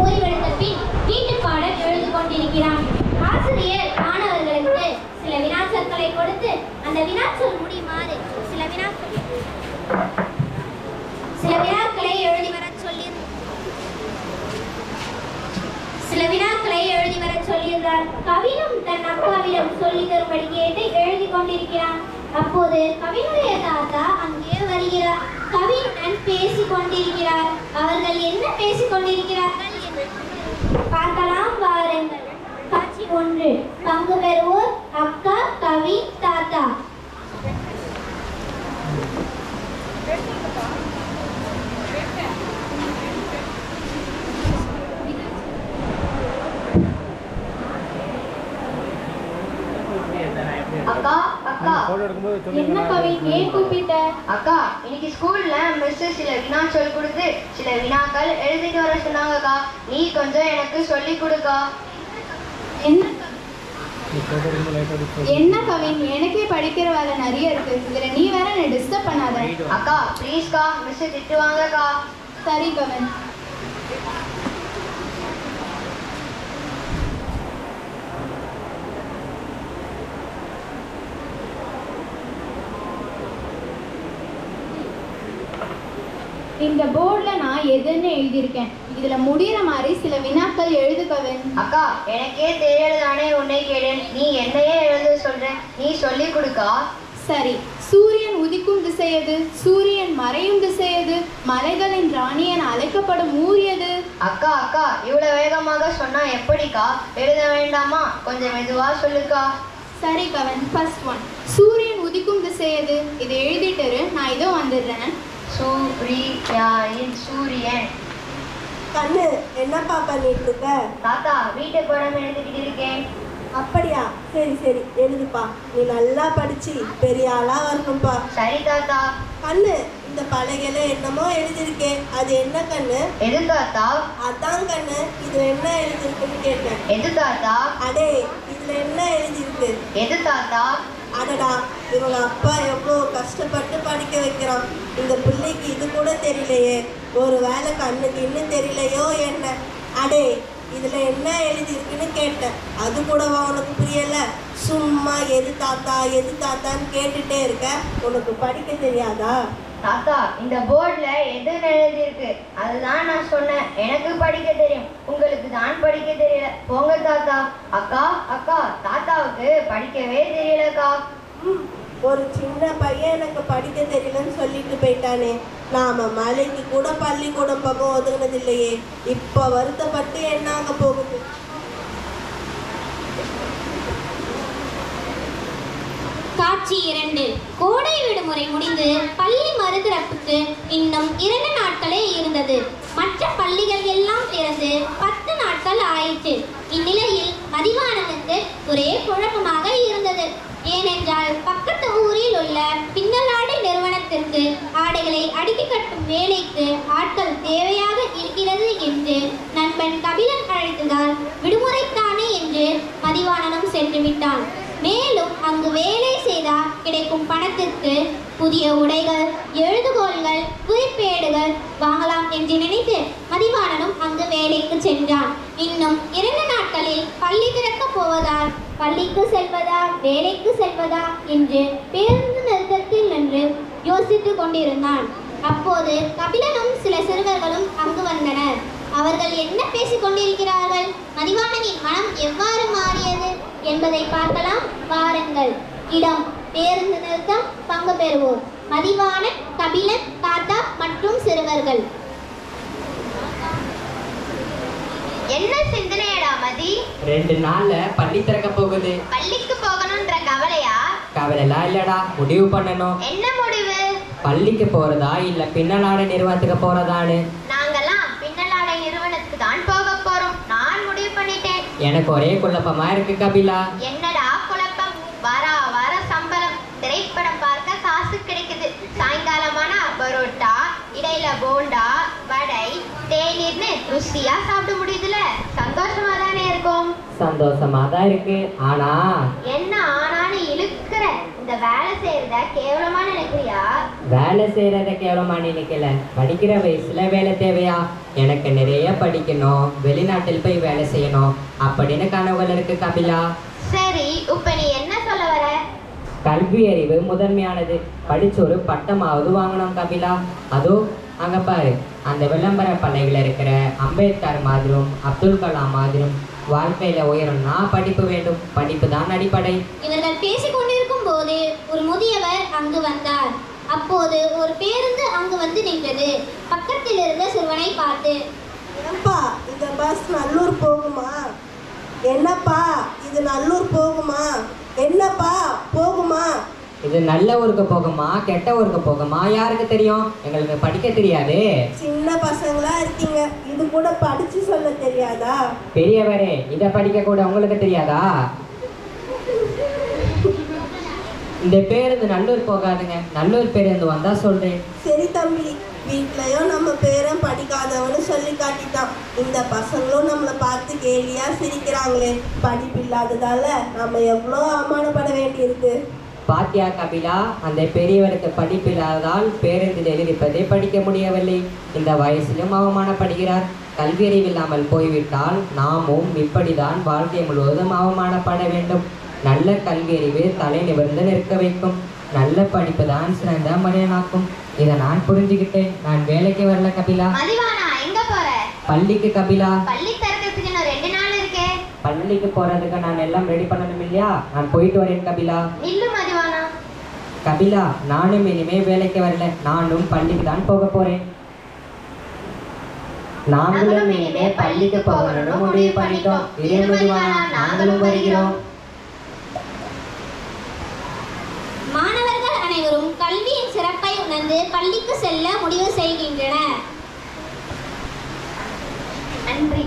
ஓய்வெடுத்த பின் வீட்டு பாடம் எழுதி கொண்டிருக்கிறான். ஆசிரியர் மாணவர்களுக்கு சில வினாச்சொற்களை கொடுத்து அந்த வினாச்சொல் முடியுமாறு சில வினாக்களை எழுதி வரச் சொல்லியிருந்தார். கவினும் தன் அப்பாவிடம் சொல்லி தரும்படி கேட்டு எழுதி கொண்டிருக்கிறான். அப்போது கவினுடைய தாத்தா அங்கே வருகிறார். கவினுடன் பேசிக் கொண்டிருக்கிறார். அவர்கள் என்ன பேசிக் கொண்டிருக்கிறார்கள் பார்க்கலாம் வாருங்கள். காட்சி 1. பங்கு பெறுவோர் அக்கா, கவின், தாத்தா. அக்கா அக்கா என்ன கவின், ஏன் கூப்பிட்ட? அக்கா, இன்னைக்கு ஸ்கூல்ல மிஸ் சில வினாச்சொல் கொடுத்து சில வினாக்கள் எழுதிட்டு வர சொன்னாங்கக்கா. நீ கொஞ்சம் எனக்கு சொல்லி கொடுக்கா. என்ன கவின், எனக்கே படிக்கிற வேலை நிறைய இருக்கு. இதுல நீ வேற என்ன டிஸ்டர்ப் பண்ணாத. அக்கா ப்ளீஸ்க்கா, மிஸ் திட்டுவாங்கக்கா. சரி கவின். இந்த போர்டுல நான் எதுன்னு எழுதியிருக்கேன். இதுல முடிகிற மாதிரி சில வினாக்கள் எழுதுக்கவன். அக்கா, எனக்கே தெரியலதானே உன்னை கேளேன். நீ என்னையே எழுத சொல்ற, நீ சொல்லி கொடுக்கா. சரி. சூரியன் உதிக்கும் திசை எது? சூரியன் மறையும் திசை எது? மலைகளின் ராணி என அழைக்கப்படும் ஊர் எது? அக்கா அக்கா, இவ்வளவு வேகமாக சொன்னா எப்படிக்கா? எழுத வேண்டாமா? கொஞ்சம் மெதுவா சொல்லுக்கா. சரி கவன். ஃபர்ஸ்ட் ஒன், சூரியன் உதிக்கும் திசை எது? இதை எழுதிட்டு நான் இதோ வந்துடுறேன். சூரியன். கண்ணு, என்னப்பா பண்ணிட்டு இருக்க? தாத்தா, வீட்டு படம் எழுதிக்கிட்டு இருக்கேன். அப்படியா? சரி சரி, எழுதுப்பா. நீ நல்லா படிச்சு பெரிய ஆளா வரணும்பா. சரி தாத்தா. கண்ணு, இந்த பலகையில என்னமோ எழுதிருக்கேன், அது என்ன கண்ணு? எது தாத்தா? அதான் கண்ணு, இதுல என்ன எழுதிருக்குன்னு கேட்டேன். எது தாத்தா? அடே, இதுல என்ன எழுதிருக்கு? எது தாத்தா? அடடா, இவங்க அப்பா எவ்வளோ கஷ்டப்பட்டு படிக்க வைக்கிறான். இந்த பிள்ளைக்கு இது கூட தெரியலையே. ஒரு வேலை கண்ணுக்கு இன்னும் தெரியலையோ என்ன? அடே, இதுல என்ன எழுதிருக்குன்னு கேட்டேன். அது கூடவா உனக்கு புரியல? சும்மா எது தாத்தா எது தாத்தான்னு கேட்டுட்டே இருக்க. உனக்கு படிக்க தெரியாதா? தாத்தா, இந்த போர்டுல எது எழுதிருக்கு அதுதான் நான் சொன்னேன். எனக்கு படிக்க தெரியும், உங்களுக்கு தான் படிக்க தெரியல. போங்க தாத்தா. அக்கா அக்கா, தாத்தாவுக்கு படிக்கவே தெரியலக்கா. ஒரு சின்ன பையன் எனக்கு படிக்க தெரியலன்னு சொல்லிட்டு போயிட்டானே. நாம மலைக்கு கூட பள்ளிக்கூடம் பக்கம் ஒதுங்கினது இல்லையே. இப்ப வருத்தப்பட்டு என்ன ஆக போகுது? காட்சி 2. கோடை விடுமுறை முடிந்து பள்ளி மறுதிறப்புக்கு இன்னும் 2 நாட்களே இருந்தது. மற்ற பள்ளிகள் எல்லாம் திறந்து 10 நாட்கள் ஆயிற்று. இந்நிலையில் மதிவாணனுக்கு ஒரே குழப்பமாக இருந்தது. ஏனென்றால் பக்கத்து ஊரில் உள்ள பின்னலாடை நிறுவனத்திற்கு ஆடைகளை அடுக்கி கட்டும் வேலைக்கு ஆட்கள் தேவையாக இருக்கிறது என்று நண்பன் கபிலன் அழைத்ததால் விடுமுறைத்தானே என்று மதிவாணனும் சென்று விட்டான். மேலும் அங்கு வேலை செய்தால் கிடைக்கும் பணத்திற்கு புதிய உடைகள், எழுதுகோல்கள், குறிப்பேடுகள் வாங்கலாம் என்று நினைத்து மதிவாணனும் அங்கு வேலைக்கு சென்றான். இன்னும் 2 நாட்களில் பள்ளி திறக்கப் போவதால் பள்ளிக்கு செல்வதா வேலைக்கு செல்வதா என்று பேருந்து நிறுத்தத்தில் நின்று யோசித்துக் கொண்டிருந்தான். அப்போது கபிலனும் சில சிறுவர்களும் அங்கு வந்தனர். அவர்கள் என்ன பேசிக் கொண்டிருக்கிறார்கள், மதிவாணனின் மனம் எவ்வாறு மாறியது என்பதை பார்க்கலாம் வாருங்கள். இடம் பேருந்து நிறுத்தம். பங்கு பெறுவோர் மதிவாணன், கபிலன், தாத்தா மற்றும் சிறுவர்கள். என்ன சிந்தனையடா மதி? 2 நாள்ல பள்ளி திறக்க போகுது. பள்ளிக்கு போகணும்ன்ற கவலையா? கவலைலாம் இல்லடா, முடிவு பண்ணணும். என்ன முடிவு? பள்ளிக்கு போறதா இல்ல பின்னலாடை நிறுவனத்துக்கு போறதான்னு. நாங்கெல்லாம் பின்னலாடை நிறுவனத்துக்கு தான் போக போறோம். நான் முடிவு பண்ணிட்டேன். எனக்கு ஒரே குழப்பமா இருக்கு கபிலா. என்னடா குழப்பம்? வார சம்பளம், திரைப்படம் பார்க்க காசு கிடைக்குது. சாயங்காலமானா பரோட்டா, இடையில போண்டா, வடை, தேநீர்னு ருசியா சாப்பிட முடியுதுல. சந்தோஷமா தானே இருக்கும்? சந்தோஷமா தான் இருக்கு. ஆனா என்ன ஆனான்னு இழுக்கிற? இந்த வேலை செய்யறத கேவலமா நினைக்கிறியா? வேலை செய்யறத கேவலமா நினைக்கல. படிக்கிற வயசுல வேலை தேவையா? எனக்கு நிறைய படிக்கணும், வெளிநாட்டில் போய் வேலை செய்யணும் அப்படின்னு கனவுகள் இருக்கு கபிலா. சரி, இப்ப நீ என்ன சொல்ல வர? கல்வி அறிவு முதன்மையானது. படிச்சு ஒரு பட்டமாவது வாங்கணும் கபிலா. அதோ அங்க பாரு, அந்த விளம்பர பலகையில் இருக்கிற அம்பேத்கர் மாதிரியும் அப்துல் கலாம் மாதிரியும் வாழ்க்கையில உயரம்னா படிப்பு வேண்டும். படிப்பு தான் அடிப்படை. இவர்கள் பேசிக் கொண்டிருக்கும் போது ஒரு முதியவர் அங்கு வந்தார். அப்போது ஒரு பேருந்து அங்கு வந்து நின்றது. பக்கத்தில் இருந்த சிறுவனை பார்த்து, என்னப்பா இந்த பஸ் நல்லூர் போகுமா? என்னப்பா இது நல்லூர் போகுமா? என்னப்பா போகுமா? இது நல்ல ஊருக்கு போகுமா கெட்ட ஊருக்கு போகுமா யாருக்கு தெரியும்? எங்களுக்கு படிக்க தெரியாது. சின்ன பசங்களா இருக்கீங்க, இது கூட படிச்சு சொல்ல தெரியாதா? பெரியவரே, இதை படிக்க கூட உங்களுக்கு தெரியாதா? இந்த பேருந்து நல்லூர் போகாதுங்க. நல்லூர் பேருந்து வந்தா சொல்றேன். சரி தம்பி, வீட்லயும் நம்ம பேரன் படிக்காதவன்னு சொல்லி காட்டிட்டான். இந்த பசங்களும் நம்மளை பார்த்து கேலியா சிரிக்கிறாங்களே. படிப்பு இல்லாததால நம்ம எவ்வளோ அவமானப்பட வேண்டியிருக்கு. பாத்தியா கபிலா, அந்த பெரியவருக்கு படிப்பு இல்லாததால் பேருந்தில் எழுதிப்பதை படிக்க முடியவில்லை. இந்த வயசிலும் அவமானப்படுகிறார். கல்வி அறிவில்லாமல் போய்விட்டால் நாமும் இப்படிதான் வாழ்க்கை முழுவதும் அவமானப்பட வேண்டும். நல்ல கல்வி அறிவு தலை நிமிர்ந்து நிற்க வைக்கும். நல்ல படிப்பு தான் சிறந்த மனிதனாக்கும். இதை நான் புரிஞ்சுக்கிட்டேன். நான் வேலைக்கு வரல கபிலா. மதிவானா, எங்க போற? பள்ளிக்கு கபிலா. பள்ளி திறக்கிறதுக்கு இன்னும் 2 நாள் இருக்கே. பள்ளிக்கு போறதுக்கு நான் எல்லாம் ரெடி பண்ணணும் இல்லையா? நான் போயிட்டு வரேன் கபிலா. நில்லு மதிவானா. கபிலா, நானும் இனிமே வேலைக்கு வரல. நானும் பள்ளிக்கு தான் போக போறேன். நாங்களும் இனிமே பள்ளிக்கு போகணும்னு முடிவு பண்ணிட்டோம். இதே மதிவானா, நாங்களும் வருகிறோம். மாணவர்கள் அனைவரும் கல்வியின் சிறப்பை உணர்ந்து பள்ளிக்கு செல்ல முடிவு செய்கின்றனர். நன்றி.